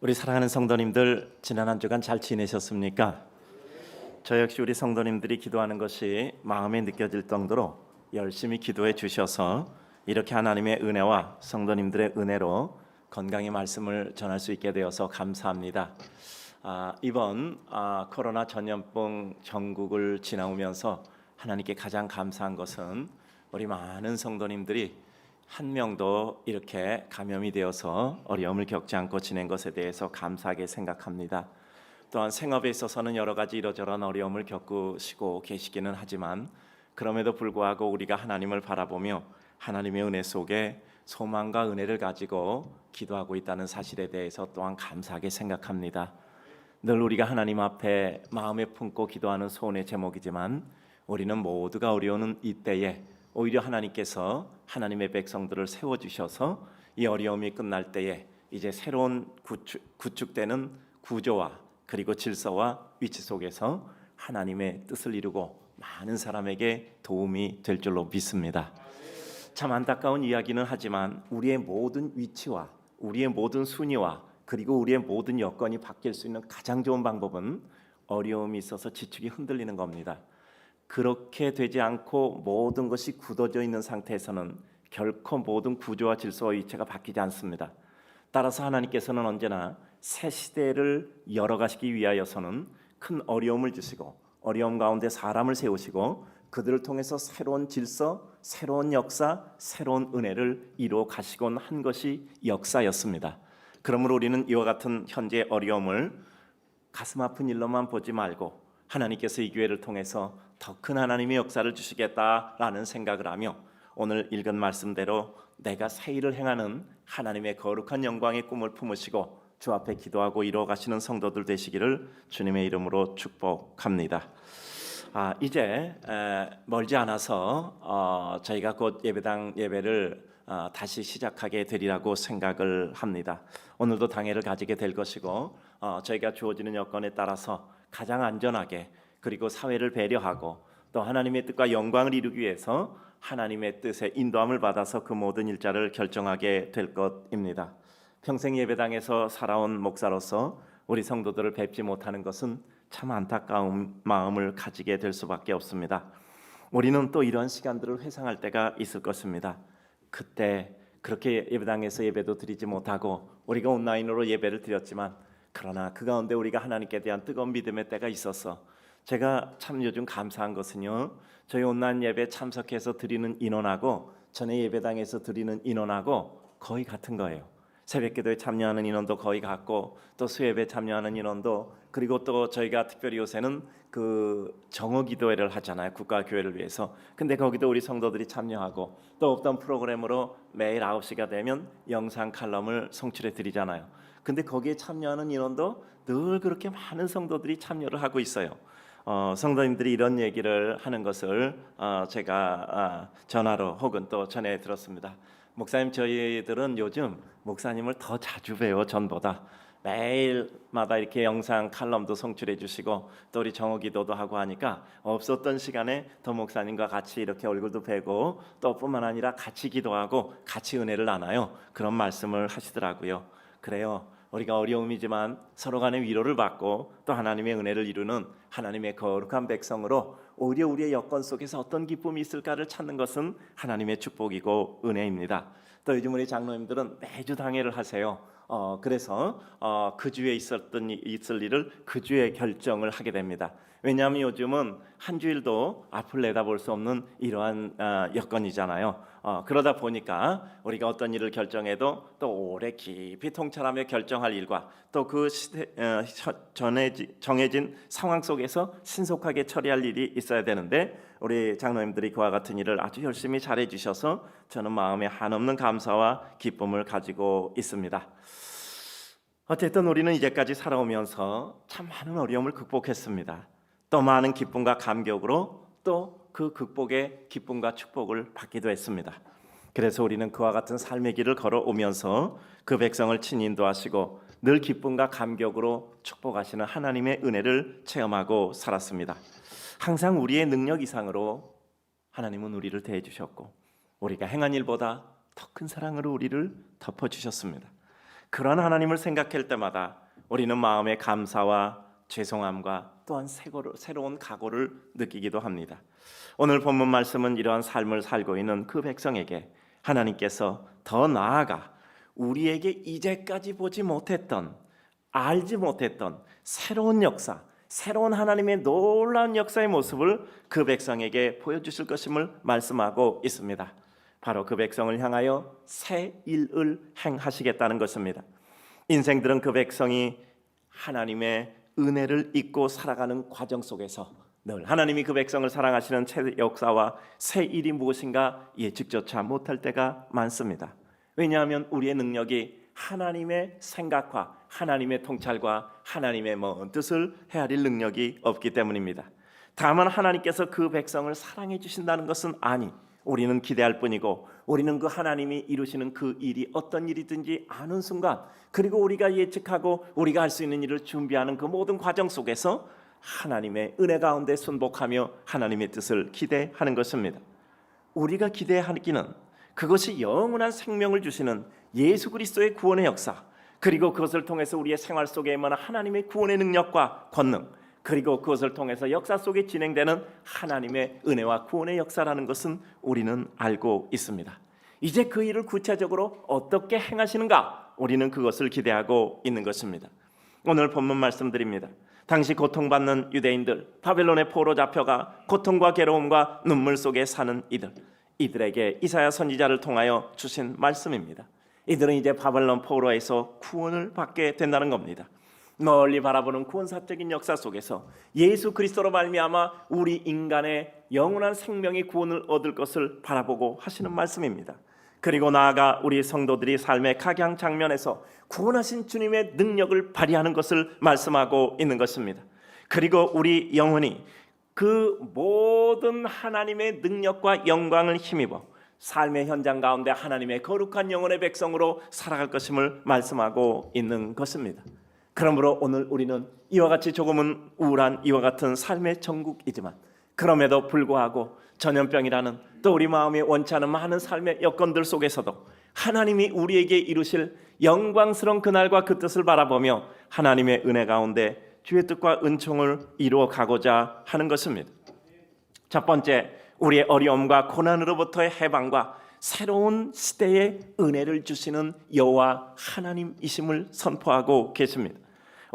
우리 사랑하는 성도님들, 지난 한 주간 잘 지내셨습니까? 저 역시 우리 성도님들이 기도하는 것이 마음에 느껴질 정도로 열심히 기도해 주셔서 이렇게 하나님의 은혜와 성도님들의 은혜로 건강의 말씀을 전할 수 있게 되어서 감사합니다. 이번 코로나 전염병 전국을 지나오면서 하나님께 가장 감사한 것은 우리 많은 성도님들이 한 명도 이렇게 감염이 되어서 어려움을 겪지 않고 지낸 것에 대해서 감사하게 생각합니다. 또한 생업에 있어서는 여러 가지 이러저러한 어려움을 겪으시고 계시기는 하지만 그럼에도 불구하고 우리가 하나님을 바라보며 하나님의 은혜 속에 소망과 은혜를 가지고 기도하고 있다는 사실에 대해서 또한 감사하게 생각합니다. 늘 우리가 하나님 앞에 마음에 품고 기도하는 소원의 제목이지만 우리는 모두가 어려우는 이때에 오히려 하나님께서 하나님의 백성들을 세워주셔서 이 어려움이 끝날 때에 이제 새로운 구축되는 구조와 그리고 질서와 위치 속에서 하나님의 뜻을 이루고 많은 사람에게 도움이 될 줄로 믿습니다. 참 안타까운 이야기는 하지만 우리의 모든 위치와 우리의 모든 순위와 그리고 우리의 모든 여건이 바뀔 수 있는 가장 좋은 방법은 어려움이 있어서 지축이 흔들리는 겁니다. 그렇게 되지 않고 모든 것이 굳어져 있는 상태에서는 결코 모든 구조와 질서와 위치가 바뀌지 않습니다. 따라서 하나님께서는 언제나 새 시대를 열어가시기 위하여서는 큰 어려움을 주시고 어려움 가운데 사람을 세우시고 그들을 통해서 새로운 질서, 새로운 역사, 새로운 은혜를 이루어 가시곤 한 것이 역사였습니다. 그러므로 우리는 이와 같은 현재의 어려움을 가슴 아픈 일로만 보지 말고 하나님께서 이 기회를 통해서 더 큰 하나님의 역사를 주시겠다라는 생각을 하며 오늘 읽은 말씀대로 내가 새 일을 행하는 하나님의 거룩한 영광의 꿈을 품으시고 주 앞에 기도하고 이루어 가시는 성도들 되시기를 주님의 이름으로 축복합니다. 이제 멀지 않아서 저희가 곧 예배당 예배를 다시 시작하게 되리라고 생각을 합니다. 오늘도 당회를 가지게 될 것이고 저희가 주어지는 여건에 따라서 가장 안전하게 그리고 사회를 배려하고 또 하나님의 뜻과 영광을 이루기 위해서 하나님의 뜻에 인도함을 받아서 그 모든 일자를 결정하게 될 것입니다. 평생 예배당에서 살아온 목사로서 우리 성도들을 뵙지 못하는 것은 참 안타까운 마음을 가지게 될 수밖에 없습니다. 우리는 또 이러한 시간들을 회상할 때가 있을 것입니다. 그때 그렇게 예배당에서 예배도 드리지 못하고 우리가 온라인으로 예배를 드렸지만 그러나 그 가운데 우리가 하나님께 대한 뜨거운 믿음의 때가 있었어. 제가 참 요즘 감사한 것은요, 저희 온라인 예배 참석해서 드리는 인원하고 전에 예배당에서 드리는 인원하고 거의 같은 거예요. 새벽기도에 참여하는 인원도 거의 같고 또 수예배 참여하는 인원도 그리고 또 저희가 특별히 요새는 그 정오기도회를 하잖아요. 국가교회를 위해서. 근데 거기도 우리 성도들이 참여하고 또 어떤 프로그램으로 매일 9시가 되면 영상 칼럼을 송출해 드리잖아요. 근데 거기에 참여하는 인원도 늘 그렇게 많은 성도들이 참여를 하고 있어요. 성도님들이 이런 얘기를 하는 것을 제가 전화로 혹은 또 전해 들었습니다. 목사님, 저희들은 요즘 목사님을 더 자주 봬요. 전보다. 매일마다 이렇게 영상 칼럼도 송출해 주시고 또 우리 정오기도도 하고 하니까 없었던 시간에 더 목사님과 같이 이렇게 얼굴도 뵈고 또 뿐만 아니라 같이 기도하고 같이 은혜를 나눠요. 그런 말씀을 하시더라고요. 그래요. 우리가 어려움이지만 서로 간의 위로를 받고 또 하나님의 은혜를 이루는 하나님의 거룩한 백성으로 오히려 우리의 여건 속에서 어떤 기쁨이 있을까를 찾는 것은 하나님의 축복이고 은혜입니다. 또 요즘 우리 장로님들은 매주 당회를 하세요. 그래서 그 주에 있을 일을 그 주에 결정을 하게 됩니다. 왜냐하면 요즘은 한 주일도 앞을 내다볼 수 없는 이러한 여건이잖아요. 그러다 보니까 우리가 어떤 일을 결정해도 또 오래 깊이 통찰하며 결정할 일과 또 그 정해진 상황 속에서 신속하게 처리할 일이 있어야 되는데 우리 장로님들이 그와 같은 일을 아주 열심히 잘해 주셔서 저는 마음에 한없는 감사와 기쁨을 가지고 있습니다. 어쨌든 우리는 이제까지 살아오면서 참 많은 어려움을 극복했습니다. 또 많은 기쁨과 감격으로 또 그 극복의 기쁨과 축복을 받기도 했습니다. 그래서 우리는 그와 같은 삶의 길을 걸어오면서 그 백성을 친히 인도하시고 늘 기쁨과 감격으로 축복하시는 하나님의 은혜를 체험하고 살았습니다. 항상 우리의 능력 이상으로 하나님은 우리를 대해 주셨고 우리가 행한 일보다 더 큰 사랑으로 우리를 덮어주셨습니다. 그런 하나님을 생각할 때마다 우리는 마음의 감사와 죄송함과 또한 새로운 각오를 느끼기도 합니다. 오늘 본문 말씀은 이러한 삶을 살고 있는 그 백성에게 하나님께서 더 나아가 우리에게 이제까지 보지 못했던, 알지 못했던 새로운 역사, 새로운 하나님의 놀라운 역사의 모습을 그 백성에게 보여주실 것임을 말씀하고 있습니다. 바로 그 백성을 향하여 새 일을 행하시겠다는 것입니다. 인생들은 그 백성이 하나님의 은혜를 잊고 살아가는 과정 속에서 늘 하나님이 그 백성을 사랑하시는 새 역사와 새 일이 무엇인가 예측조차 못할 때가 많습니다. 왜냐하면 우리의 능력이 하나님의 생각과 하나님의 통찰과 하나님의 먼 뜻을 헤아릴 능력이 없기 때문입니다. 다만 하나님께서 그 백성을 사랑해 주신다는 것은 아니, 우리는 기대할 뿐이고 우리는 그 하나님이 이루시는 그 일이 어떤 일이든지 아는 순간, 그리고 우리가 예측하고 우리가 할 수 있는 일을 준비하는 그 모든 과정 속에서 하나님의 은혜 가운데 순복하며 하나님의 뜻을 기대하는 것입니다. 우리가 기대하기는 그것이 영원한 생명을 주시는 예수 그리스도의 구원의 역사, 그리고 그것을 통해서 우리의 생활 속에 임하는 하나님의 구원의 능력과 권능, 그리고 그것을 통해서 역사 속에 진행되는 하나님의 은혜와 구원의 역사라는 것은 우리는 알고 있습니다. 이제 그 일을 구체적으로 어떻게 행하시는가, 우리는 그것을 기대하고 있는 것입니다. 오늘 본문 말씀드립니다. 당시 고통받는 유대인들, 바벨론의 포로 잡혀가 고통과 괴로움과 눈물 속에 사는 이들에게 이사야 선지자를 통하여 주신 말씀입니다. 이들은 이제 바벨론 포로에서 구원을 받게 된다는 겁니다. 멀리 바라보는 구원사적인 역사 속에서 예수 그리스도로 말미암아 우리 인간의 영원한 생명의 구원을 얻을 것을 바라보고 하시는 말씀입니다. 그리고 나아가 우리 성도들이 삶의 각양 장면에서 구원하신 주님의 능력을 발휘하는 것을 말씀하고 있는 것입니다. 그리고 우리 영혼이 그 모든 하나님의 능력과 영광을 힘입어 삶의 현장 가운데 하나님의 거룩한 영혼의 백성으로 살아갈 것임을 말씀하고 있는 것입니다. 그러므로 오늘 우리는 이와 같이 조금은 우울한 이와 같은 삶의 전국이지만, 그럼에도 불구하고 전염병이라는 또 우리 마음에 원치 않은 많은 삶의 여건들 속에서도 하나님이 우리에게 이루실 영광스러운 그날과 그 뜻을 바라보며 하나님의 은혜 가운데 주의 뜻과 은총을 이루어 가고자 하는 것입니다. 첫 번째, 우리의 어려움과 고난으로부터의 해방과 새로운 시대의 은혜를 주시는 여호와 하나님이심을 선포하고 계십니다.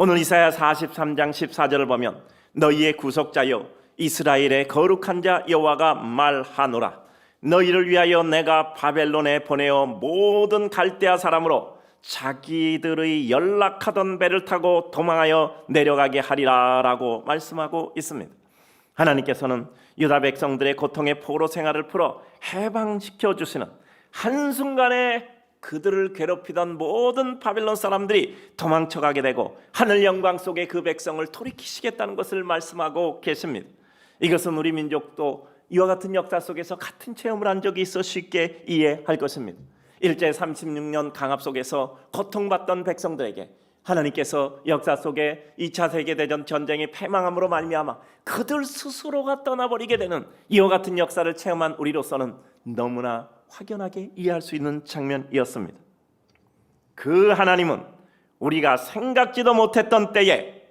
오늘 이사야 43장 14절을 보면 너희의 구속자여 이스라엘의 거룩한 자 여호와가 말하노라. 너희를 위하여 내가 바벨론에 보내어 모든 갈대아 사람으로 자기들의 연락하던 배를 타고 도망하여 내려가게 하리라 라고 말씀하고 있습니다. 하나님께서는 유다 백성들의 고통의 포로 생활을 풀어 해방시켜 주시는, 한순간에 그들을 괴롭히던 모든 바벨론 사람들이 도망쳐가게 되고 하늘 영광 속에 그 백성을 돌이키시겠다는 것을 말씀하고 계십니다. 이것은 우리 민족도 이와 같은 역사 속에서 같은 체험을 한 적이 있어 쉽게 이해할 것입니다. 일제 36년 강압 속에서 고통받던 백성들에게 하나님께서 역사 속에 2차 세계대전 전쟁의 패망함으로 말미암아 그들 스스로가 떠나버리게 되는 이와 같은 역사를 체험한 우리로서는 너무나 확연하게 이해할 수 있는 장면이었습니다. 그 하나님은 우리가 생각지도 못했던 때에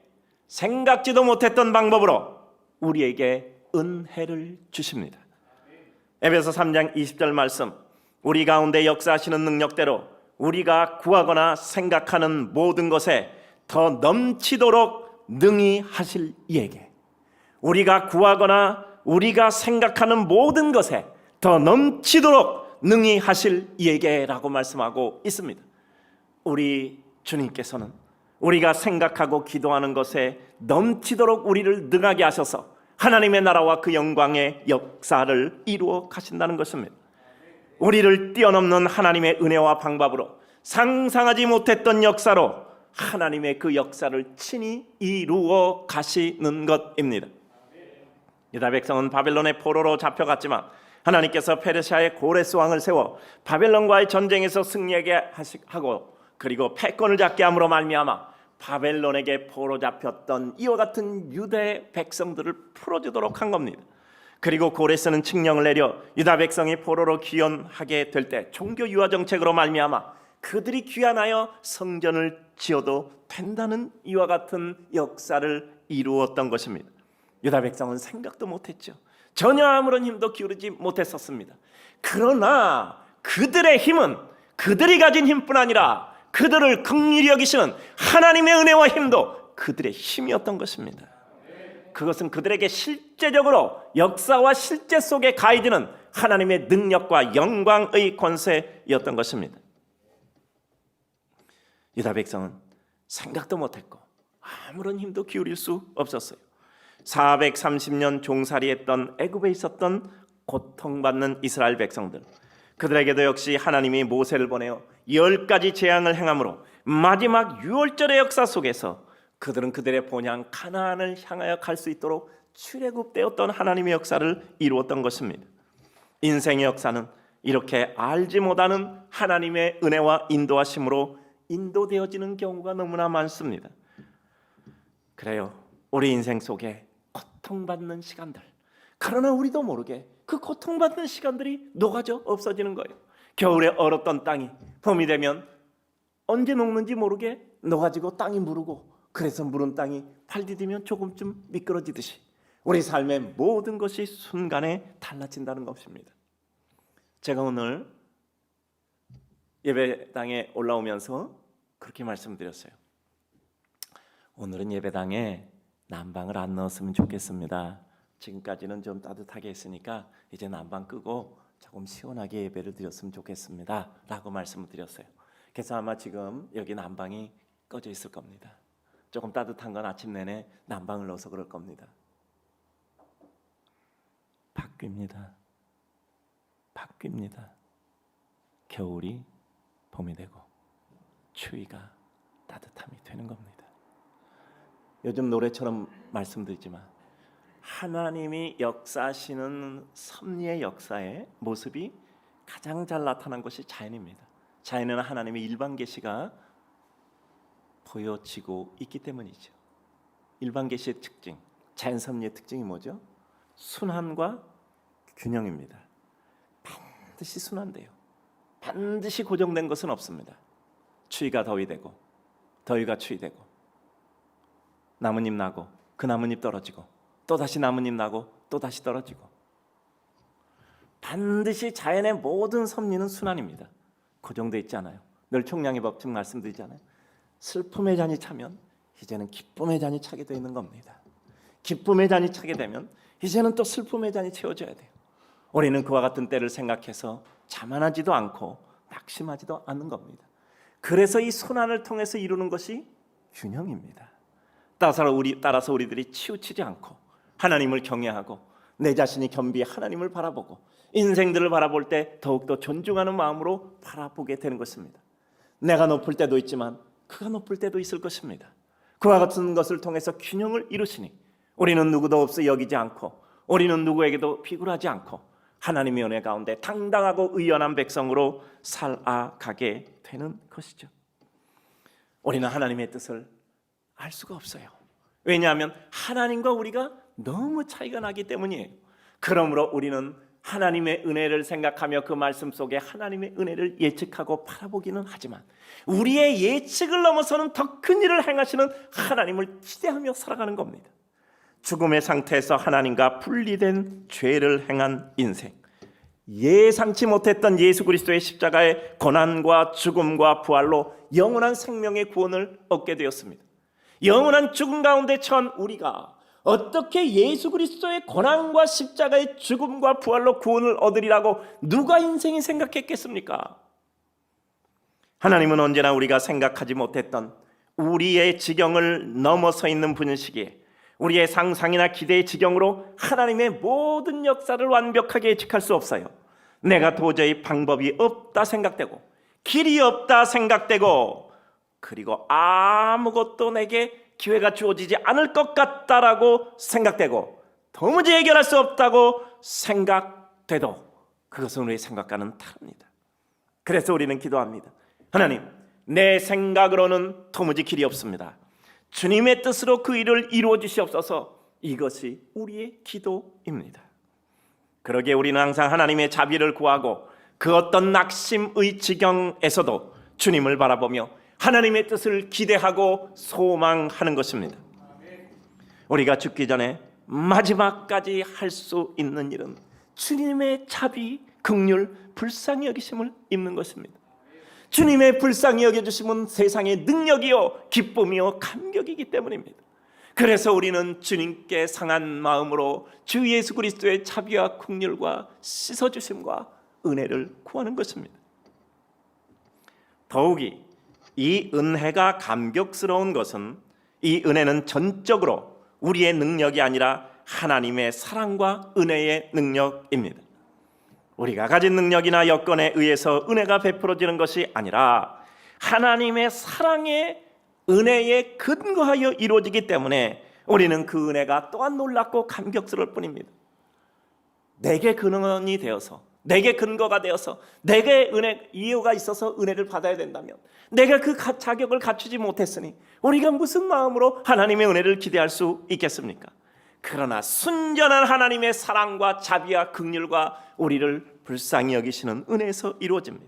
생각지도 못했던 방법으로 우리에게 은혜를 주십니다. 에베소 3장 20절 말씀, 우리 가운데 역사하시는 능력대로 우리가 구하거나 생각하는 모든 것에 더 넘치도록 능히 하실 이에게, 우리가 구하거나 우리가 생각하는 모든 것에 더 넘치도록 능히 하실 이에게 라고 말씀하고 있습니다. 우리 주님께서는 우리가 생각하고 기도하는 것에 넘치도록 우리를 능하게 하셔서 하나님의 나라와 그 영광의 역사를 이루어 가신다는 것입니다. 우리를 뛰어넘는 하나님의 은혜와 방법으로 상상하지 못했던 역사로 하나님의 그 역사를 친히 이루어 가시는 것입니다. 유다 백성은 바벨론의 포로로 잡혀갔지만 하나님께서 페르시아의 고레스 왕을 세워 바벨론과의 전쟁에서 승리하게 하고 그리고 패권을 잡게 함으로 말미암아 바벨론에게 포로 잡혔던 이와 같은 유대 백성들을 풀어주도록 한 겁니다. 그리고 고레스는 칙령을 내려 유다 백성이 포로로 귀환하게 될 때 종교 유화 정책으로 말미암아 그들이 귀환하여 성전을 지어도 된다는 이와 같은 역사를 이루었던 것입니다. 유다 백성은 생각도 못했죠. 전혀 아무런 힘도 기울이지 못했었습니다. 그러나 그들의 힘은 그들이 가진 힘뿐 아니라 그들을 긍휼히 여기시는 하나님의 은혜와 힘도 그들의 힘이었던 것입니다. 그것은 그들에게 실제적으로 역사와 실제 속에 가해지는 하나님의 능력과 영광의 권세였던 것입니다. 유다 백성은 생각도 못했고 아무런 힘도 기울일 수 없었어요. 430년 종살이했던 애굽에 있었던 고통받는 이스라엘 백성들, 그들에게도 역시 하나님이 모세를 보내어 10가지 재앙을 행함으로 마지막 유월절의 역사 속에서 그들은 그들의 본향 가나안을 향하여 갈 수 있도록 출애굽되었던 하나님의 역사를 이루었던 것입니다. 인생의 역사는 이렇게 알지 못하는 하나님의 은혜와 인도하심으로 인도되어지는 경우가 너무나 많습니다. 그래요, 우리 인생 속에 고통받는 시간들, 그러나 우리도 모르게 그 고통받는 시간들이 녹아져 없어지는 거예요. 겨울에 얼었던 땅이 봄이 되면 언제 녹는지 모르게 녹아지고 땅이 무르고, 그래서 무른 땅이 팔 디디면 조금쯤 미끄러지듯이 우리 삶의 모든 것이 순간에 달라진다는 것입니다. 제가 오늘 예배당에 올라오면서 그렇게 말씀드렸어요. 오늘은 예배당에 난방을 안 넣었으면 좋겠습니다. 지금까지는 좀 따뜻하게 했으니까 이제 난방 끄고 조금 시원하게 예배를 드렸으면 좋겠습니다 라고 말씀을 드렸어요. 그래서 아마 지금 여기 난방이 꺼져 있을 겁니다. 조금 따뜻한 건 아침 내내 난방을 넣어서 그럴 겁니다. 바뀝니다. 겨울이 봄이 되고 추위가 따뜻함이 되는 겁니다. 요즘 노래처럼 말씀드리지만 하나님이 역사하시는 섭리의 역사의 모습이 가장 잘 나타난 것이 자연입니다. 자연에는 하나님의 일반 계시가 보여지고 있기 때문이죠. 일반 계시의 특징, 자연 섭리의 특징이 뭐죠? 순환과 균형입니다. 반드시 순환돼요. 반드시 고정된 것은 없습니다. 추위가 더위 되고 더위가 추위 되고, 나뭇잎 나고 그 나뭇잎 떨어지고 또다시 나뭇잎 나고 또다시 떨어지고, 반드시 자연의 모든 섭리는 순환입니다. 고정되어 있지 않아요. 늘 총량의 법칙 말씀드리잖아요. 슬픔의 잔이 차면 이제는 기쁨의 잔이 차게 되어 있는 겁니다. 기쁨의 잔이 차게 되면 이제는 또 슬픔의 잔이 채워져야 돼요. 우리는 그와 같은 때를 생각해서 자만하지도 않고 낙심하지도 않는 겁니다. 그래서 이 순환을 통해서 이루는 것이 균형입니다. 따라서 우리들이 치우치지 않고 하나님을 경외하고 내 자신이 겸비히 하나님을 바라보고 인생들을 바라볼 때 더욱더 존중하는 마음으로 바라보게 되는 것입니다. 내가 높을 때도 있지만 그가 높을 때도 있을 것입니다. 그와 같은 것을 통해서 균형을 이루시니 우리는 누구도 없어 여기지 않고, 우리는 누구에게도 비굴하지 않고 하나님의 은혜 가운데 당당하고 의연한 백성으로 살아가게 되는 것이죠. 우리는 하나님의 뜻을 알 수가 없어요. 왜냐하면 하나님과 우리가 너무 차이가 나기 때문이에요. 그러므로 우리는 하나님의 은혜를 생각하며 그 말씀 속에 하나님의 은혜를 예측하고 바라보기는 하지만 우리의 예측을 넘어서는 더 큰 일을 행하시는 하나님을 기대하며 살아가는 겁니다. 죽음의 상태에서 하나님과 분리된 죄를 행한 인생, 예상치 못했던 예수 그리스도의 십자가의 고난과 죽음과 부활로 영원한 생명의 구원을 얻게 되었습니다. 영원한 죽음 가운데 처한 우리가 어떻게 예수 그리스도의 고난과 십자가의 죽음과 부활로 구원을 얻으리라고 누가 인생이 생각했겠습니까? 하나님은 언제나 우리가 생각하지 못했던 우리의 지경을 넘어서 있는 분이시기에 우리의 상상이나 기대의 지경으로 하나님의 모든 역사를 완벽하게 예측할 수 없어요. 내가 도저히 방법이 없다 생각되고 길이 없다 생각되고 그리고 아무것도 내게 기회가 주어지지 않을 것 같다라고 생각되고 도무지 해결할 수 없다고 생각돼도 그것은 우리의 생각과는 다릅니다. 그래서 우리는 기도합니다. 하나님, 내 생각으로는 도무지 길이 없습니다. 주님의 뜻으로 그 일을 이루어 주시옵소서. 이것이 우리의 기도입니다. 그러기에 우리는 항상 하나님의 자비를 구하고 그 어떤 낙심의 지경에서도 주님을 바라보며 하나님의 뜻을 기대하고 소망하는 것입니다. 우리가 죽기 전에 마지막까지 할 수 있는 일은 주님의 자비, 긍휼, 불쌍히 여기심을 입는 것입니다. 주님의 불쌍히 여겨주심은 세상의 능력이요 기쁨이요 감격이기 때문입니다. 그래서 우리는 주님께 상한 마음으로 주 예수 그리스도의 자비와 긍휼과 씻어주심과 은혜를 구하는 것입니다. 더욱이 이 은혜가 감격스러운 것은 이 은혜는 전적으로 우리의 능력이 아니라 하나님의 사랑과 은혜의 능력입니다. 우리가 가진 능력이나 여건에 의해서 은혜가 베풀어지는 것이 아니라 하나님의 사랑의 은혜에 근거하여 이루어지기 때문에 우리는 그 은혜가 또한 놀랍고 감격스러울 뿐입니다. 내게 근원이 되어서, 내게 근거가 되어서, 내게 은혜 이유가 있어서 은혜를 받아야 된다면 내가 그 자격을 갖추지 못했으니 우리가 무슨 마음으로 하나님의 은혜를 기대할 수 있겠습니까? 그러나 순전한 하나님의 사랑과 자비와 긍휼과 우리를 불쌍히 여기시는 은혜에서 이루어집니다.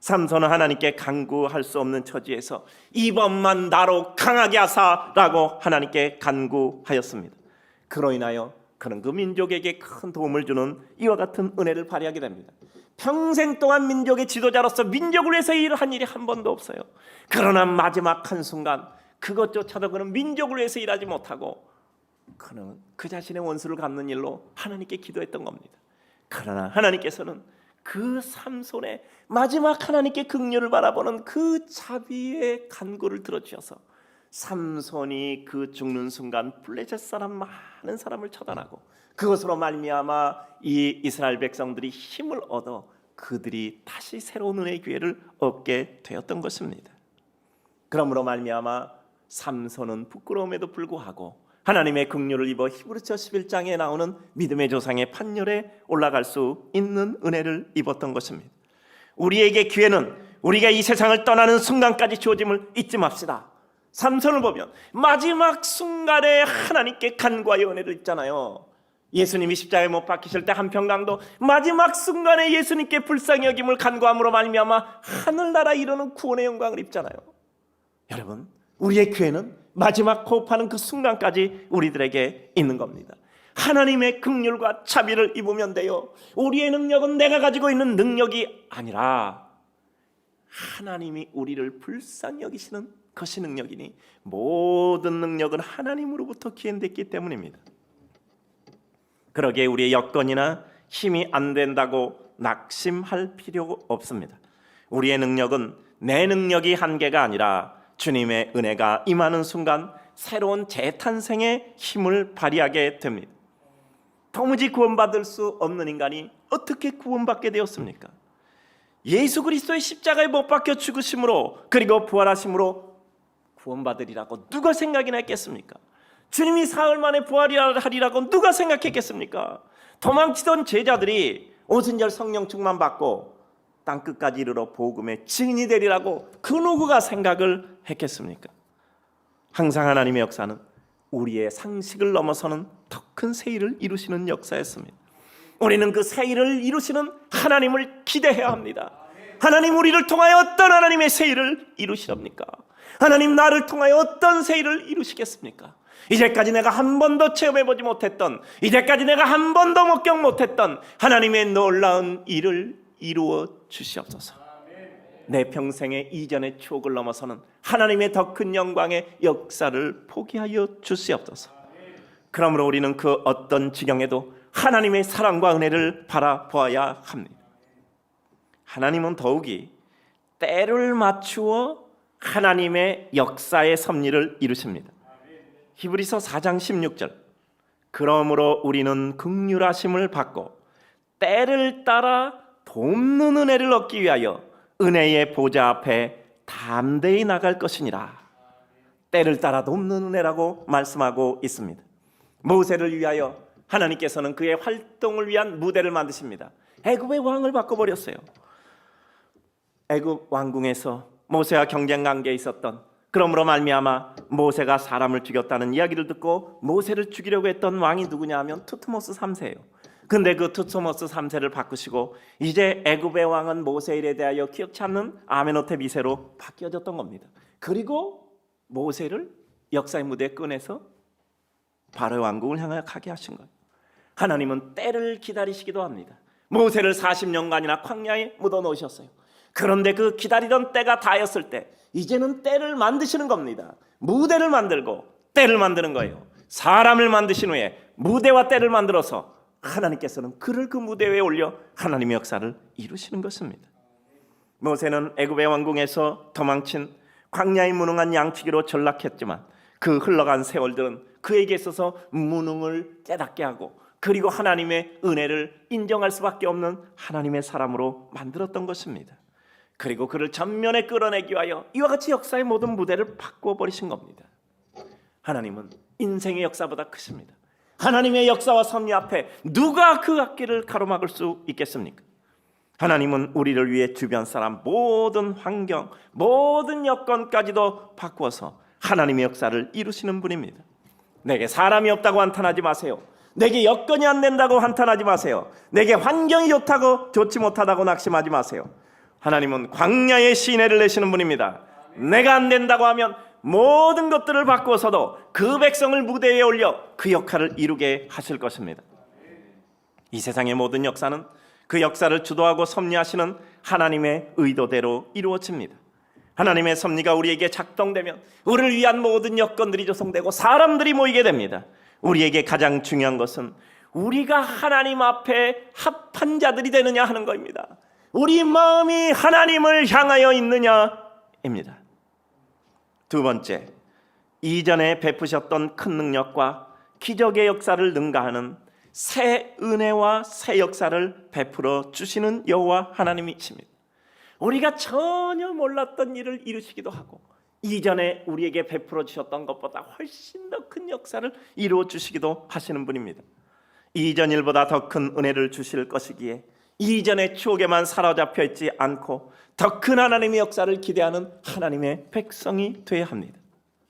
삼손은 하나님께 간구할 수 없는 처지에서 이번만 나로 강하게 하사라고 하나님께 간구하였습니다. 그로 인하여 그는 그 민족에게 큰 도움을 주는 이와 같은 은혜를 발휘하게 됩니다. 평생 동안 민족의 지도자로서 민족을 위해서 일을 한 일이 한 번도 없어요. 그러나 마지막 한순간 그것조차도 그는 민족을 위해서 일하지 못하고 그는 그 자신의 원수를 갚는 일로 하나님께 기도했던 겁니다. 그러나 하나님께서는 그 삼손의 마지막 하나님께 긍휼을 바라보는 그 자비의 간구를 들어주셔서 삼손이 그 죽는 순간 블레셋 사람 많은 사람을 처단하고 그것으로 말미암아 이 이스라엘 백성들이 힘을 얻어 그들이 다시 새로운 은혜의 기회를 얻게 되었던 것입니다. 그러므로 말미암아 삼손은 부끄러움에도 불구하고 하나님의 긍휼을 입어 히브리서 11장에 나오는 믿음의 조상의 판결에 올라갈 수 있는 은혜를 입었던 것입니다. 우리에게 기회는 우리가 이 세상을 떠나는 순간까지 주어짐을 잊지 맙시다. 삼손을 보면 마지막 순간에 하나님께 간구하여 은혜를 입잖아요. 예수님이 십자가에 못 박히실 때 한평강도 마지막 순간에 예수님께 불쌍히 여김을 간구함으로 말미암아 하늘나라 이루는 구원의 영광을 입잖아요. 여러분, 우리의 기회는 마지막 호흡하는 그 순간까지 우리들에게 있는 겁니다. 하나님의 긍휼과 자비를 입으면 돼요. 우리의 능력은 내가 가지고 있는 능력이 아니라 하나님이 우리를 불쌍히 여기시는 것이 능력이니 모든 능력은 하나님으로부터 기인됐기 때문입니다. 그러기에 우리의 여건이나 힘이 안 된다고 낙심할 필요 없습니다. 우리의 능력은 내 능력이 한계가 아니라 주님의 은혜가 임하는 순간 새로운 재탄생의 힘을 발휘하게 됩니다. 도무지 구원받을 수 없는 인간이 어떻게 구원받게 되었습니까? 예수 그리스도의 십자가에 못 박혀 죽으심으로 그리고 부활하심으로 구원받으리라고 누가 생각이나 했겠습니까? 주님이 사흘 만에 부활하리라고 누가 생각했겠습니까? 도망치던 제자들이 오순절 성령 충만 받고 땅끝까지 이르러 복음의 증인이 되리라고 그 누구가 생각을 했겠습니까? 항상 하나님의 역사는 우리의 상식을 넘어서는 더 큰 새 일을 이루시는 역사였습니다. 우리는 그 새 일을 이루시는 하나님을 기대해야 합니다. 하나님 우리를 통하여 어떤 하나님의 새 일을 이루시렵니까? 하나님 나를 통하여 어떤 새 일을 이루시겠습니까? 이제까지 내가 한 번도 체험해보지 못했던, 이제까지 내가 한 번도 목격 못했던 하나님의 놀라운 일을 이루어 주시옵소서. 내 평생의 이전의 추억을 넘어서는 하나님의 더 큰 영광의 역사를 포기하여 주시옵소서. 그러므로 우리는 그 어떤 지경에도 하나님의 사랑과 은혜를 바라보아야 합니다. 하나님은 더욱이 때를 맞추어 하나님의 역사의 섭리를 이루십니다. 히브리서 4장 16절 그러므로 우리는 긍휼하심을 받고 때를 따라 돕는 은혜를 얻기 위하여 은혜의 보좌 앞에 담대히 나갈 것이니라. 때를 따라 돕는 은혜라고 말씀하고 있습니다. 모세를 위하여 하나님께서는 그의 활동을 위한 무대를 만드십니다. 애굽의 왕을 바꿔버렸어요. 애굽 왕궁에서 모세와 경쟁 관계에 있었던, 그러므로 말미암아 모세가 사람을 죽였다는 이야기를 듣고 모세를 죽이려고 했던 왕이 누구냐 하면 투트모스 3세예요. 근데 그 투소모스 3세를 바꾸시고 이제 애굽의 왕은 모세 일에 대하여 기억치 않는 아메노테 미세로 바뀌어졌던 겁니다. 그리고 모세를 역사의 무대에 꺼내서 바로의 왕국을 향하여 가게 하신 거예요. 하나님은 때를 기다리시기도 합니다. 모세를 40년간이나 광야에 묻어 놓으셨어요. 그런데 그 기다리던 때가 다였을 때 이제는 때를 만드시는 겁니다. 무대를 만들고 때를 만드는 거예요. 사람을 만드신 후에 무대와 때를 만들어서 하나님께서는 그를 그 무대 위에 올려 하나님의 역사를 이루시는 것입니다. 모세는 애굽의 왕궁에서 도망친 광야의 무능한 양치기로 전락했지만 그 흘러간 세월들은 그에게 있어서 무능을 깨닫게 하고 그리고 하나님의 은혜를 인정할 수밖에 없는 하나님의 사람으로 만들었던 것입니다. 그리고 그를 전면에 끌어내기 위하여 이와 같이 역사의 모든 무대를 바꾸어 버리신 겁니다. 하나님은 인생의 역사보다 크십니다. 하나님의 역사와 섭리 앞에 누가 그 앞길을 가로막을 수 있겠습니까? 하나님은 우리를 위해 주변 사람, 모든 환경, 모든 여건까지도 바꾸어서 하나님의 역사를 이루시는 분입니다. 내게 사람이 없다고 한탄하지 마세요. 내게 여건이 안 된다고 한탄하지 마세요. 내게 환경이 좋다고 좋지 못하다고 낙심하지 마세요. 하나님은 광야의 시내를 내시는 분입니다. 내가 안 된다고 하면 모든 것들을 바꾸어서도 그 백성을 무대 위에 올려 그 역할을 이루게 하실 것입니다. 이 세상의 모든 역사는 그 역사를 주도하고 섭리하시는 하나님의 의도대로 이루어집니다. 하나님의 섭리가 우리에게 작동되면 우리를 위한 모든 여건들이 조성되고 사람들이 모이게 됩니다. 우리에게 가장 중요한 것은 우리가 하나님 앞에 합한 자들이 되느냐 하는 것입니다. 우리 마음이 하나님을 향하여 있느냐입니다. 두 번째, 이전에 베푸셨던 큰 능력과 기적의 역사를 능가하는 새 은혜와 새 역사를 베풀어 주시는 여호와 하나님이십니다. 우리가 전혀 몰랐던 일을 이루시기도 하고 이전에 우리에게 베풀어 주셨던 것보다 훨씬 더 큰 역사를 이루어 주시기도 하시는 분입니다. 이전 일보다 더 큰 은혜를 주실 것이기에 이전의 추억에만 사로잡혀 있지 않고 더 큰 하나님의 역사를 기대하는 하나님의 백성이 되어야 합니다.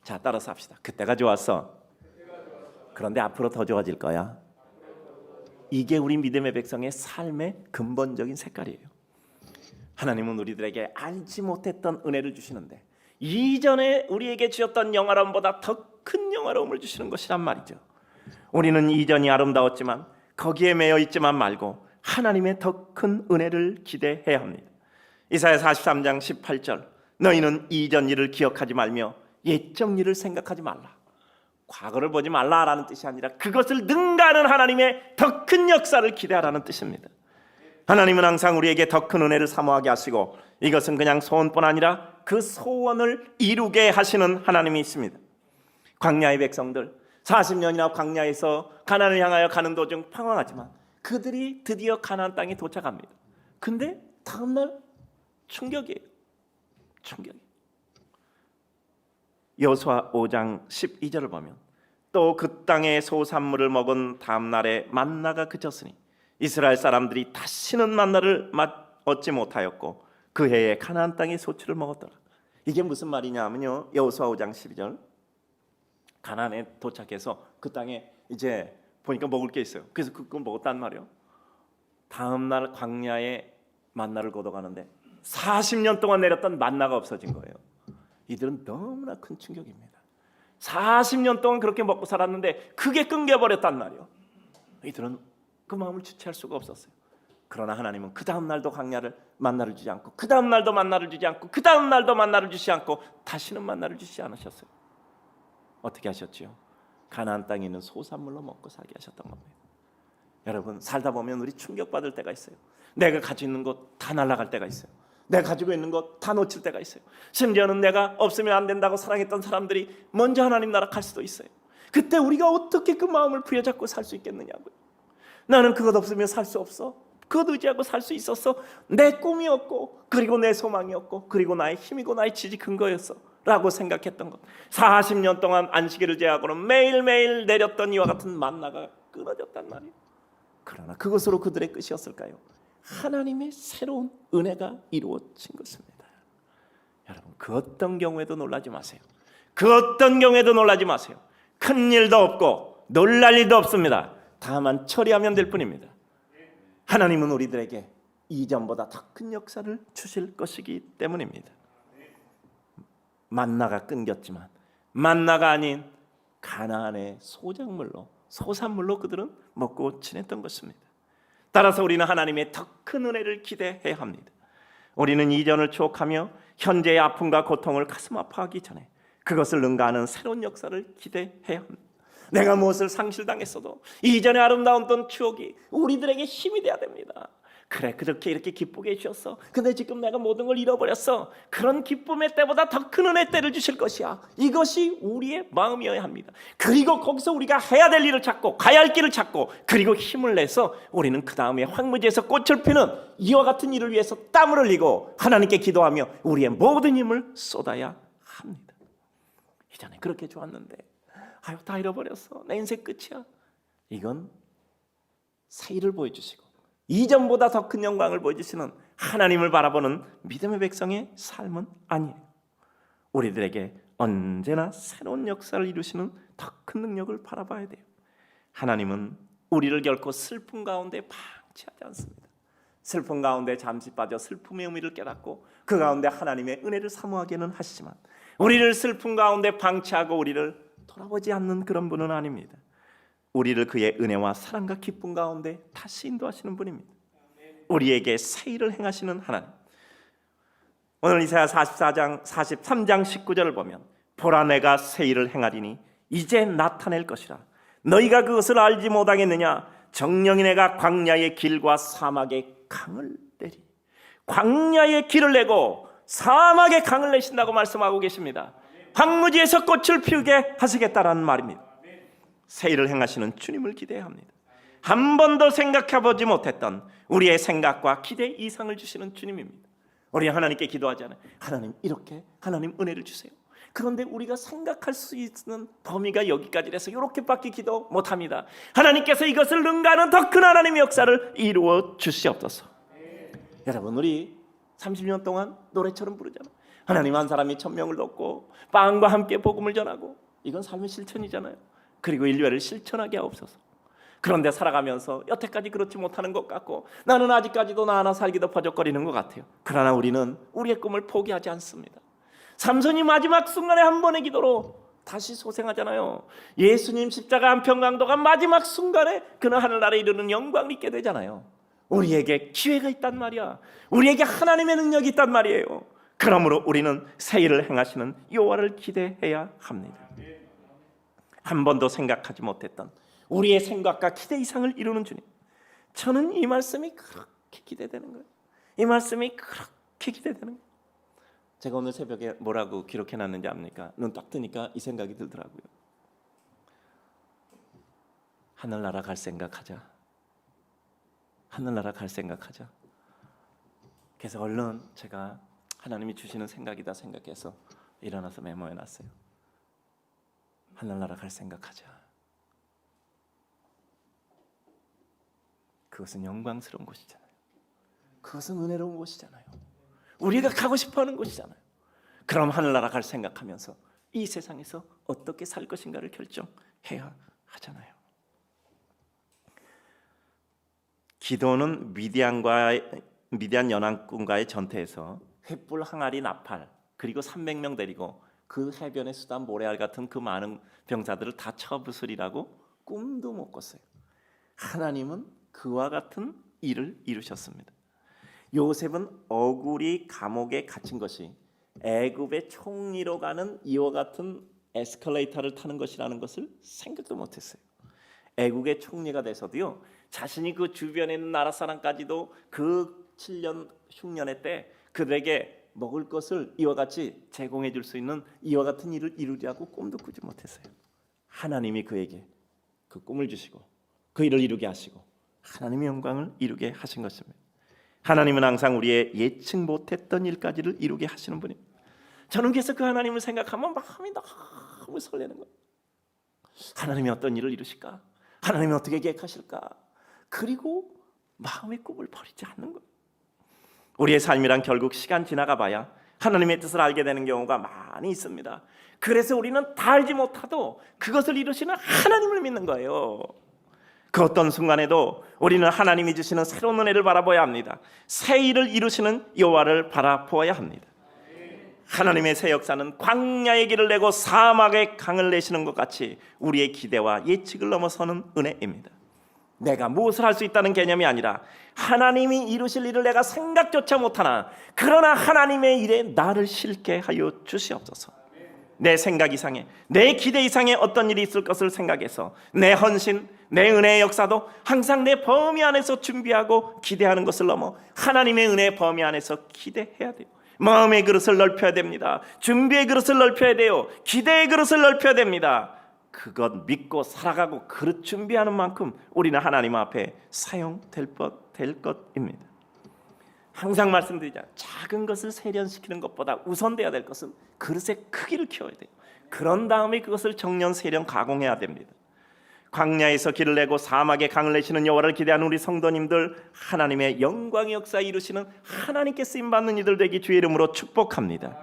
자, 따라서 합시다. 그때가 좋았어. 그런데 앞으로 더 좋아질 거야. 이게 우리 믿음의 백성의 삶의 근본적인 색깔이에요. 하나님은 우리들에게 알지 못했던 은혜를 주시는데 이전에 우리에게 주셨던 영화로움보다 더 큰 영화로움을 주시는 것이란 말이죠. 우리는 이전이 아름다웠지만 거기에 매여 있지만 말고 하나님의 더 큰 은혜를 기대해야 합니다. 이사야 43장 18절, 너희는 이전 일을 기억하지 말며 옛적 일을 생각하지 말라. 과거를 보지 말라라는 뜻이 아니라 그것을 능가하는 하나님의 더 큰 역사를 기대하라는 뜻입니다. 하나님은 항상 우리에게 더 큰 은혜를 사모하게 하시고 이것은 그냥 소원뿐 아니라 그 소원을 이루게 하시는 하나님이 있습니다. 광야의 백성들 40년이나 광야에서 가나안을 향하여 가는 도중 방황하지만 그들이 드디어 가나안 땅에 도착합니다. 근데 다음날 충격이에요. 여호수아 5장 12절을 보면 또 그 땅의 소산물을 먹은 다음날에 만나가 그쳤으니 이스라엘 사람들이 다시는 만나를 얻지 못하였고 그 해에 가나안 땅의 소출을 먹었더라. 이게 무슨 말이냐면요, 여호수아 5장 12절 가나안에 도착해서 그 땅에 이제 보니까 먹을 게 있어요. 그래서 그걸 먹었단 말이에요. 다음날 광야에 만나를 거둬가는데 40년 동안 내렸던 만나가 없어진 거예요. 이들은 너무나 큰 충격입니다. 40년 동안 그렇게 먹고 살았는데 그게 끊겨버렸단 말이에요. 이들은 그 마음을 주체할 수가 없었어요. 그러나 하나님은 그 다음 날도 광야를 만나를 주지 않고 그 다음 날도 만나를 주지 않고 그 다음 날도 만나를 주지 않고 다시는 만나를 주지 않으셨어요. 어떻게 하셨지요? 가나안 땅에 있는 소산물로 먹고 살게 하셨던 겁니다. 여러분, 살다 보면 우리 충격받을 때가 있어요. 내가 가지고 있는 것 다 날아갈 때가 있어요. 내가 가지고 있는 것 다 놓칠 때가 있어요. 심지어는 내가 없으면 안 된다고 사랑했던 사람들이 먼저 하나님 나라 갈 수도 있어요. 그때 우리가 어떻게 그 마음을 부여잡고 살 수 있겠느냐고요. 나는 그것 없으면 살 수 없어. 그것 의지하고 살 수 있었어. 내 꿈이었고 그리고 내 소망이었고 그리고 나의 힘이고 나의 지지 근거였어 라고 생각했던 것. 40년 동안 안식일을 제하고는 매일매일 내렸던 이와 같은 만나가 끊어졌단 말이에요. 그러나 그것으로 그들의 끝이었을까요? 하나님의 새로운 은혜가 이루어진 것입니다. 여러분, 그 어떤 경우에도 놀라지 마세요. 그 어떤 경우에도 놀라지 마세요. 큰 일도 없고 놀랄 일도 없습니다. 다만 처리하면 될 뿐입니다. 하나님은 우리들에게 이전보다 더 큰 역사를 주실 것이기 때문입니다. 만나가 끊겼지만 만나가 아닌 가나안의 소작물로, 소산물로 그들은 먹고 지냈던 것입니다. 따라서 우리는 하나님의 더 큰 은혜를 기대해야 합니다. 우리는 이전을 추억하며 현재의 아픔과 고통을 가슴 아파하기 전에 그것을 능가하는 새로운 역사를 기대해야 합니다. 내가 무엇을 상실당했어도 이전의 아름다운 추억이 우리들에게 힘이 돼야 됩니다. 그래, 그렇게 이렇게 기쁘게 해주셨어. 근데 지금 내가 모든 걸 잃어버렸어. 그런 기쁨의 때보다 더 큰 은혜의 때를 주실 것이야. 이것이 우리의 마음이어야 합니다. 그리고 거기서 우리가 해야 될 일을 찾고 가야 할 길을 찾고 그리고 힘을 내서 우리는 그 다음에 황무지에서 꽃을 피는 이와 같은 일을 위해서 땀을 흘리고 하나님께 기도하며 우리의 모든 힘을 쏟아야 합니다. 이전에 그렇게 좋았는데 아유, 다 잃어버렸어. 내 인생 끝이야. 이건 새 일을 보여주시고 이전보다 더 큰 영광을 보여주시는 하나님을 바라보는 믿음의 백성의 삶은 아니에요. 우리들에게 언제나 새로운 역사를 이루시는 더 큰 능력을 바라봐야 돼요. 하나님은 우리를 결코 슬픔 가운데 방치하지 않습니다. 슬픔 가운데 잠시 빠져 슬픔의 의미를 깨닫고 그 가운데 하나님의 은혜를 사모하기는 하시지만 우리를 슬픔 가운데 방치하고 우리를 돌아보지 않는 그런 분은 아닙니다. 우리를 그의 은혜와 사랑과 기쁨 가운데 다시 인도하시는 분입니다. 우리에게 새 일을 행하시는 하나님. 오늘 이사야 43장 19절을 보면 보라 내가 새 일을 행하리니 이제 나타낼 것이라 너희가 그것을 알지 못하겠느냐. 정령이 내가 광야의 길과 사막의 강을 내리. 광야의 길을 내고 사막의 강을 내신다고 말씀하고 계십니다. 황무지에서 꽃을 피우게 하시겠다라는 말입니다. 새 일을 행하시는 주님을 기대해야 합니다. 한 번도 생각해보지 못했던 우리의 생각과 기대 이상을 주시는 주님입니다. 우리 하나님께 기도하잖아요. 하나님 이렇게, 하나님 은혜를 주세요. 그런데 우리가 생각할 수 있는 범위가 여기까지라서 이렇게밖에 기도 못합니다. 하나님께서 이것을 능가하는 더 큰 하나님의 역사를 이루어 주시옵소서. 여러분, 우리 30년 동안 노래처럼 부르잖아요. 하나님 한 사람이 1000명을 돕고 빵과 함께 복음을 전하고, 이건 삶의 실천이잖아요. 그리고 인류애를 실천하게 하옵소서. 그런데 살아가면서 여태까지 그렇지 못하는 것 같고 나는 아직까지도 나 하나 살기도 버적거리는 것 같아요. 그러나 우리는 우리의 꿈을 포기하지 않습니다. 삼손이 마지막 순간에 한 번의 기도로 다시 소생하잖아요. 예수님 십자가 한편 강도가 마지막 순간에 그는 하늘나라에 이르는 영광을 입게 되잖아요. 우리에게 기회가 있단 말이야. 우리에게 하나님의 능력이 있단 말이에요. 그러므로 우리는 새 일을 행하시는 여호와를 기대해야 합니다. 한 번도 생각하지 못했던 우리의 생각과 기대 이상을 이루는 주님, 저는 이 말씀이 그렇게 기대되는 거예요. 이 말씀이 그렇게 기대되는 거예요. 제가 오늘 새벽에 뭐라고 기록해놨는지 압니까? 눈 딱 뜨니까 이 생각이 들더라고요. 하늘나라 갈 생각하자. 하늘나라 갈 생각하자. 그래서 얼른 제가 하나님이 주시는 생각이다 생각해서 일어나서 메모해놨어요. 하늘나라 갈 생각하자. 그것은 영광스러운 곳이잖아요. 그것은 은혜로운 곳이잖아요. 우리가 가고 싶어하는 곳이잖아요. 그럼 하늘나라 갈 생각하면서 이 세상에서 어떻게 살 것인가를 결정해야 하잖아요. 기도는 미디안 연합군과의 전투에서 횃불 항아리 나팔 그리고 300명 데리고 그 해변의 수단 모래알 같은 그 많은 병사들을 다 쳐부수리라고 꿈도 못 꿨어요. 하나님은 그와 같은 일을 이루셨습니다. 요셉은 억울히 감옥에 갇힌 것이 애굽의 총리로 가는 이와 같은 에스컬레이터를 타는 것이라는 것을 생각도 못했어요. 애국의 총리가 돼서도요, 자신이 그 주변에 있는 나라 사람까지도 그 7년 흉년의 때 그들에게 먹을 것을 이와 같이 제공해 줄 수 있는 이와 같은 일을 이루려고 꿈도 꾸지 못했어요. 하나님이 그에게 그 꿈을 주시고 그 일을 이루게 하시고 하나님의 영광을 이루게 하신 것입니다. 하나님은 항상 우리의 예측 못했던 일까지를 이루게 하시는 분입니다. 저는 그래서 그 하나님을 생각하면 마음이 너무 설레는 거예요. 하나님이 어떤 일을 이루실까? 하나님이 어떻게 계획하실까? 그리고 마음의 꿈을 버리지 않는 거예요. 우리의 삶이란 결국 시간 지나가 봐야 하나님의 뜻을 알게 되는 경우가 많이 있습니다. 그래서 우리는 다 알지 못하도 그것을 이루시는 하나님을 믿는 거예요. 그 어떤 순간에도 우리는 하나님이 주시는 새로운 은혜를 바라봐야 합니다. 새 일을 이루시는 여호와를 바라보아야 합니다. 하나님의 새 역사는 광야의 길을 내고 사막의 강을 내시는 것 같이 우리의 기대와 예측을 넘어서는 은혜입니다. 내가 무엇을 할 수 있다는 개념이 아니라 하나님이 이루실 일을 내가 생각조차 못하나 그러나 하나님의 일에 나를 실게 하여 주시옵소서. 내 생각 이상의, 내 기대 이상의 어떤 일이 있을 것을 생각해서 내 헌신, 내 은혜의 역사도 항상 내 범위 안에서 준비하고 기대하는 것을 넘어 하나님의 은혜의 범위 안에서 기대해야 돼요. 마음의 그릇을 넓혀야 됩니다. 준비의 그릇을 넓혀야 돼요. 기대의 그릇을 넓혀야 됩니다. 그것 믿고 살아가고 그릇 준비하는 만큼 우리는 하나님 앞에 사용될 것입니다. 항상 말씀드리잖아요. 작은 것을 세련시키는 것보다 우선돼야 될 것은 그릇의 크기를 키워야 돼요. 그런 다음에 그것을 정년 세련 가공해야 됩니다. 광야에서 길을 내고 사막에 강을 내시는 여호와를 기대하는 우리 성도님들, 하나님의 영광의 역사 이루시는 하나님께 쓰임받는 이들 되기 주의 이름으로 축복합니다.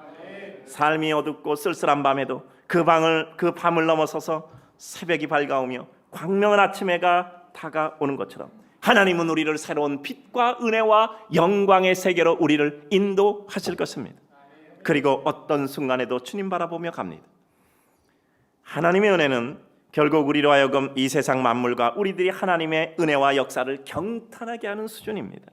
삶이 어둡고 쓸쓸한 밤에도 그 밤을 넘어서서 새벽이 밝아오며 광명한 아침해가 다가오는 것처럼 하나님은 우리를 새로운 빛과 은혜와 영광의 세계로 우리를 인도하실 것입니다. 그리고 어떤 순간에도 주님 바라보며 갑니다. 하나님의 은혜는 결국 우리로 하여금 이 세상 만물과 우리들이 하나님의 은혜와 역사를 경탄하게 하는 수준입니다.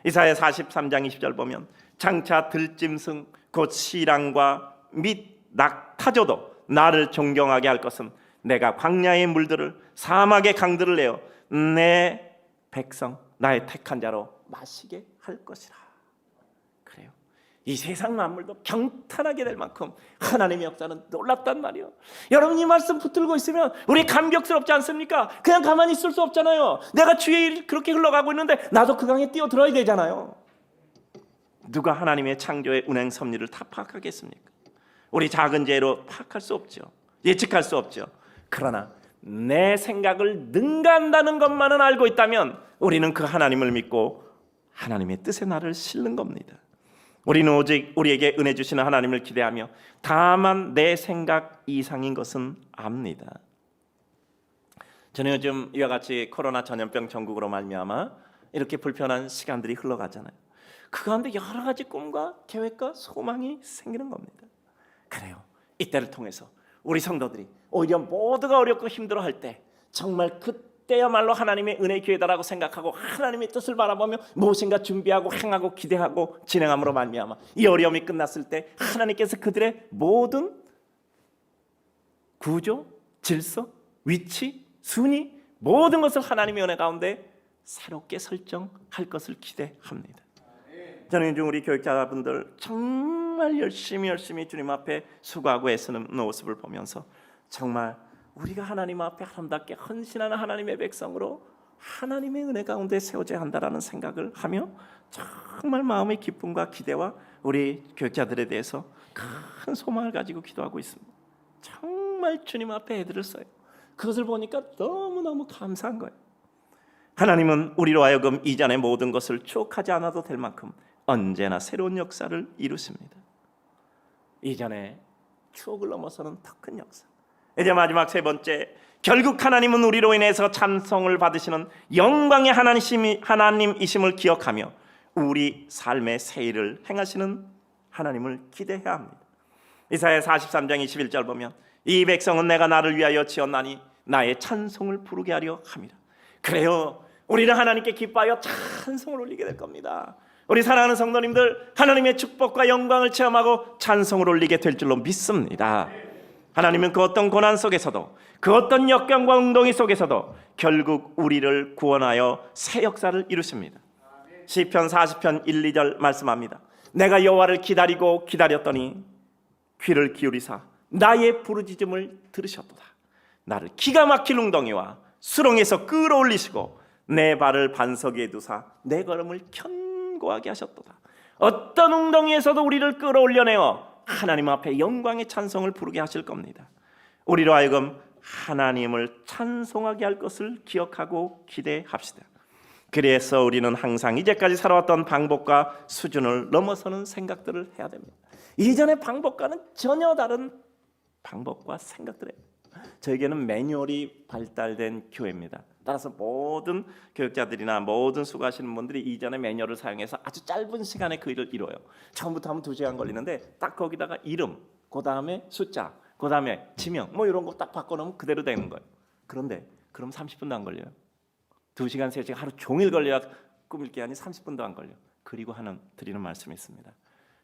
이사야 43장 20절 보면 장차 들짐승 곧 시랑과 및 낙타조도 나를 존경하게 할 것은 내가 광야의 물들을 사막의 강들을 내어 내 백성 나의 택한 자로 마시게 할 것이라. 그래요. 이 세상 만물도 경탄하게 될 만큼 하나님의 역사는 놀랍단 말이에요. 여러분 이 말씀 붙들고 있으면 우리 감격스럽지 않습니까? 그냥 가만히 있을 수 없잖아요. 내가 주의 일 그렇게 흘러가고 있는데 나도 그 강에 뛰어들어야 되잖아요. 누가 하나님의 창조의 운행 섭리를 다 파악하겠습니까? 우리 작은 죄로 파악할 수 없죠. 예측할 수 없죠. 그러나 내 생각을 능가한다는 것만은 알고 있다면 우리는 그 하나님을 믿고 하나님의 뜻에 나를 실는 겁니다. 우리는 오직 우리에게 은혜 주시는 하나님을 기대하며 다만 내 생각 이상인 것은 압니다. 저는 요즘 이와 같이 코로나 전염병 전국으로 말미암아 이렇게 불편한 시간들이 흘러가잖아요. 그 가운데 여러 가지 꿈과 계획과 소망이 생기는 겁니다. 그래요. 이때를 통해서 우리 성도들이 오히려 모두가 어렵고 힘들어할 때 정말 그때야말로 하나님의 은혜의 기회다라고 생각하고 하나님의 뜻을 바라보며 무엇인가 준비하고 행하고 기대하고 진행함으로 말미암아 이 어려움이 끝났을 때 하나님께서 그들의 모든 구조, 질서, 위치, 순위 모든 것을 하나님의 은혜 가운데 새롭게 설정할 것을 기대합니다. 저는 요즘 우리 교육자분들 정말 열심히 주님 앞에 수고하고 애쓰는 모습을 보면서 정말 우리가 하나님 앞에 아름답게 헌신하는 하나님의 백성으로 하나님의 은혜 가운데 세워져야 한다라는 생각을 하며 정말 마음의 기쁨과 기대와 우리 교육자들에 대해서 큰 소망을 가지고 기도하고 있습니다. 정말 주님 앞에 애들을 써요. 그것을 보니까 너무너무 감사한 거예요. 하나님은 우리로 하여금 이전의 모든 것을 추억하지 않아도 될 만큼 언제나 새로운 역사를 이루십니다. 이전에 추억을 넘어서는 더 큰 역사. 이제 마지막 세 번째, 결국 하나님은 우리로 인해서 찬송을 받으시는 영광의 하나님이심을 기억하며 우리 삶의 새 일을 행하시는 하나님을 기대해야 합니다. 이사야 43장 21절 보면 이 백성은 내가 나를 위하여 지었나니 나의 찬송을 부르게 하려 함이라. 그래요. 우리는 하나님께 기뻐하여 찬송을 올리게 될 겁니다. 우리 사랑하는 성도님들, 하나님의 축복과 영광을 체험하고 찬송을 올리게 될 줄로 믿습니다. 하나님은 그 어떤 고난 속에서도 그 어떤 역경과 운동이 속에서도 결국 우리를 구원하여 새 역사를 이루십니다. 시편 40편 1, 2절 말씀합니다. 내가 여호와를 기다리고 기다렸더니 귀를 기울이사 나의 부르짖음을 들으셨도다. 나를 기가 막힐 웅덩이와 수렁에서 끌어올리시고 내 발을 반석 위에 두사 내 걸음을 견고하게 하셨도다. 어떤 웅덩이에서도 우리를 끌어올려내어 하나님 앞에 영광의 찬송을 부르게 하실 겁니다. 우리로 하여금 하나님을 찬송하게 할 것을 기억하고 기대합시다. 그래서 우리는 항상 이제까지 살아왔던 방법과 수준을 넘어서는 생각들을 해야 됩니다. 이전의 방법과는 전혀 다른 방법과 생각들을 해요. 저에게는 매뉴얼이 발달된 교회입니다. 따라서 모든 교육자들이나 모든 수고하시는 분들이 이전에 매뉴얼을 사용해서 아주 짧은 시간에 그 일을 이뤄요. 처음부터 하면 2시간 걸리는데 딱 거기다가 이름, 그 다음에 숫자, 그 다음에 지명 뭐 이런 거 딱 바꿔놓으면 그대로 되는 거예요. 그런데 그럼 30분도 안 걸려요. 2시간, 3시간 하루 종일 걸려야 꾸밀 게 아니 30분도 안 걸려. 그리고 드리는 말씀이 있습니다.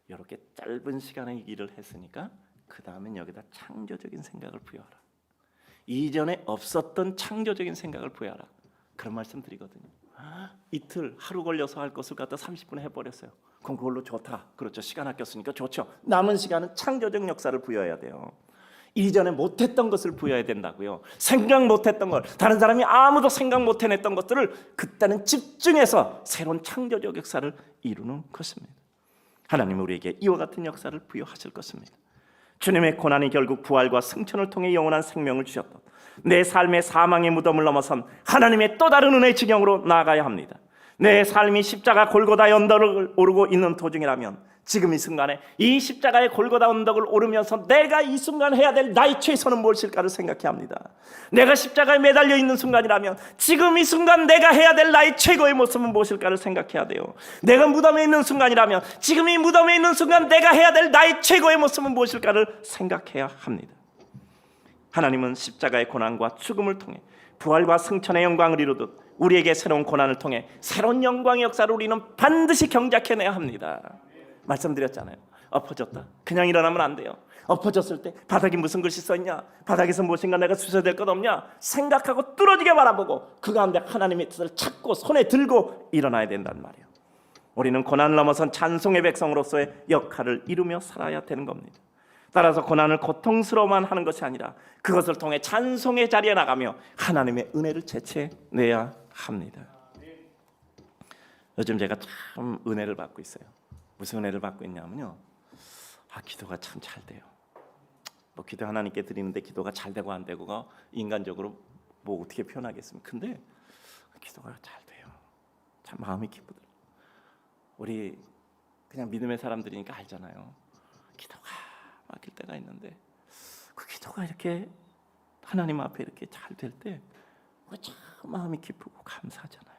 이렇게 짧은 시간에 일을 했으니까 그 다음엔 여기다 창조적인 생각을 부여하라. 이전에 없었던 창조적인 생각을 부여하라. 그런 말씀 드리거든요. 이틀, 하루 걸려서 할 것을 갖다 30분에 해버렸어요. 그럼 그걸로 좋다. 그렇죠. 시간 아꼈으니까 좋죠. 남은 시간은 창조적 역사를 부여해야 돼요. 이전에 못했던 것을 부여해야 된다고요. 생각 못했던 걸, 다른 사람이 아무도 생각 못 해냈던 것들을 그때는 집중해서 새로운 창조적 역사를 이루는 것입니다. 하나님은 우리에게 이와 같은 역사를 부여하실 것입니다. 주님의 고난이 결국 부활과 승천을 통해 영원한 생명을 주셨다. 내 삶의 사망의 무덤을 넘어선 하나님의 또 다른 은혜의 지경으로 나아가야 합니다. 내 삶이 십자가 골고다 언덕을 오르고 있는 도중이라면 지금 이 순간에 이 십자가의 골고다 언덕을 오르면서 내가 이 순간 해야 될 나의 최선은 무엇일까를 생각해야 합니다. 내가 십자가에 매달려 있는 순간이라면 지금 이 순간 내가 해야 될 나의 최고의 모습은 무엇일까를 생각해야 돼요. 내가 무덤에 있는 순간이라면 지금 이 무덤에 있는 순간 내가 해야 될 나의 최고의 모습은 무엇일까를 생각해야 합니다. 하나님은 십자가의 고난과 죽음을 통해 부활과 승천의 영광을 이루듯 우리에게 새로운 고난을 통해 새로운 영광의 역사를 우리는 반드시 경작해내야 합니다. 말씀드렸잖아요. 엎어졌다. 그냥 일어나면 안 돼요. 엎어졌을 때 바닥에 무슨 글씨 써있냐, 바닥에서 무엇인가 내가 주셔야 될 것 없냐 생각하고 뚫어지게 바라보고 그 가운데 하나님의 뜻을 찾고 손에 들고 일어나야 된단 말이에요. 우리는 고난을 넘어선 찬송의 백성으로서의 역할을 이루며 살아야 되는 겁니다. 따라서 고난을 고통스러워만 하는 것이 아니라 그것을 통해 찬송의 자리에 나가며 하나님의 은혜를 채취해내야 합니다. 요즘 제가 참 은혜를 받고 있어요. 무슨 은혜를 받고 있냐면요, 기도가 참 잘 돼요. 뭐 기도 하나님께 드리는데 기도가 잘 되고 안 되고가 인간적으로 뭐 어떻게 표현하겠습니까? 근데 기도가 잘 돼요. 참 마음이 기쁘더라고요. 우리 그냥 믿음의 사람들이니까 알잖아요. 기도가 막힐 때가 있는데 그 기도가 이렇게 하나님 앞에 이렇게 잘 될 때 참 마음이 기쁘고 감사하잖아요.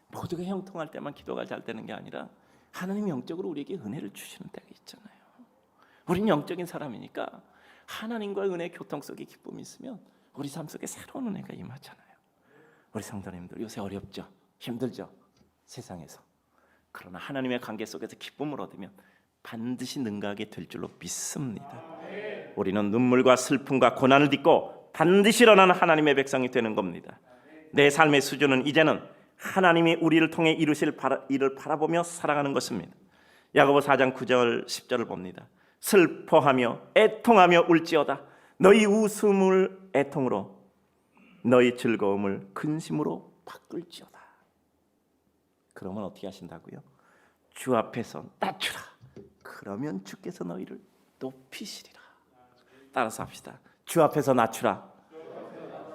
모두가 형통할 때만 기도가 잘 되는 게 아니라 하나님 영적으로 우리에게 은혜를 주시는 때가 있잖아요. 우리는 영적인 사람이니까 하나님과의 은혜의 교통 속에 기쁨이 있으면 우리 삶 속에 새로운 은혜가 임하잖아요. 우리 성도님들 요새 어렵죠? 힘들죠? 세상에서. 그러나 하나님의 관계 속에서 기쁨을 얻으면 반드시 능가하게 될 줄로 믿습니다. 우리는 눈물과 슬픔과 고난을 딛고 반드시 일어나는 하나님의 백성이 되는 겁니다. 내 삶의 수준은 이제는 하나님이 우리를 통해 이루실 일을 바라보며 살아가는 것입니다. 야고보 4장 9절 10절을 봅니다. 슬퍼하며 애통하며 울지어다. 너희 웃음을 애통으로 너희 즐거움을 근심으로 바꿀지어다. 그러면 어떻게 하신다고요? 주 앞에서 낮추라. 그러면 주께서 너희를 높이시리라. 따라서 합시다. 주 앞에서 낮추라.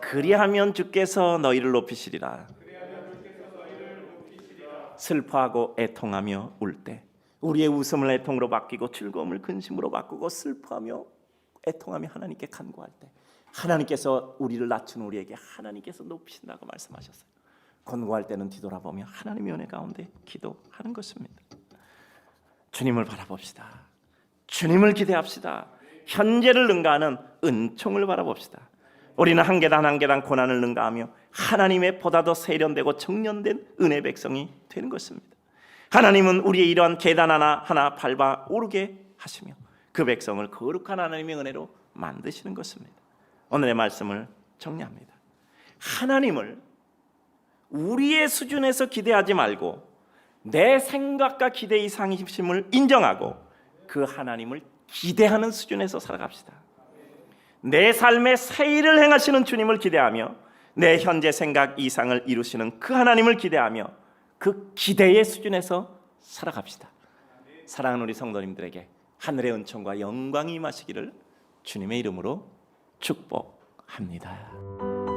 그리하면 주께서 너희를 높이시리라. 슬퍼하고 애통하며 울 때 우리의 웃음을 애통으로 바뀌고 즐거움을 근심으로 바꾸고 슬퍼하며 애통하며 하나님께 간구할 때 하나님께서 우리를 낮춘 우리에게 하나님께서 높이신다고 말씀하셨어요. 권고할 때는 뒤돌아보며 하나님의 은혜 가운데 기도하는 것입니다. 주님을 바라봅시다. 주님을 기대합시다. 현재를 능가하는 은총을 바라봅시다. 우리는 한 계단 한 계단 고난을 능가하며 하나님의 보다 더 세련되고 정련된 은혜 백성이 되는 것입니다. 하나님은 우리의 이러한 계단 하나 밟아 오르게 하시며 그 백성을 거룩한 하나님의 은혜로 만드시는 것입니다. 오늘의 말씀을 정리합니다. 하나님을 우리의 수준에서 기대하지 말고 내 생각과 기대 이상이심을 인정하고 그 하나님을 기대하는 수준에서 살아갑시다. 내 삶의 새 일을 행하시는 주님을 기대하며 내 현재 생각 이상을 이루시는 그 하나님을 기대하며 그 기대의 수준에서 살아갑시다. 사랑하는 우리 성도님들에게 하늘의 은총과 영광이 임하시기를 주님의 이름으로 축복합니다.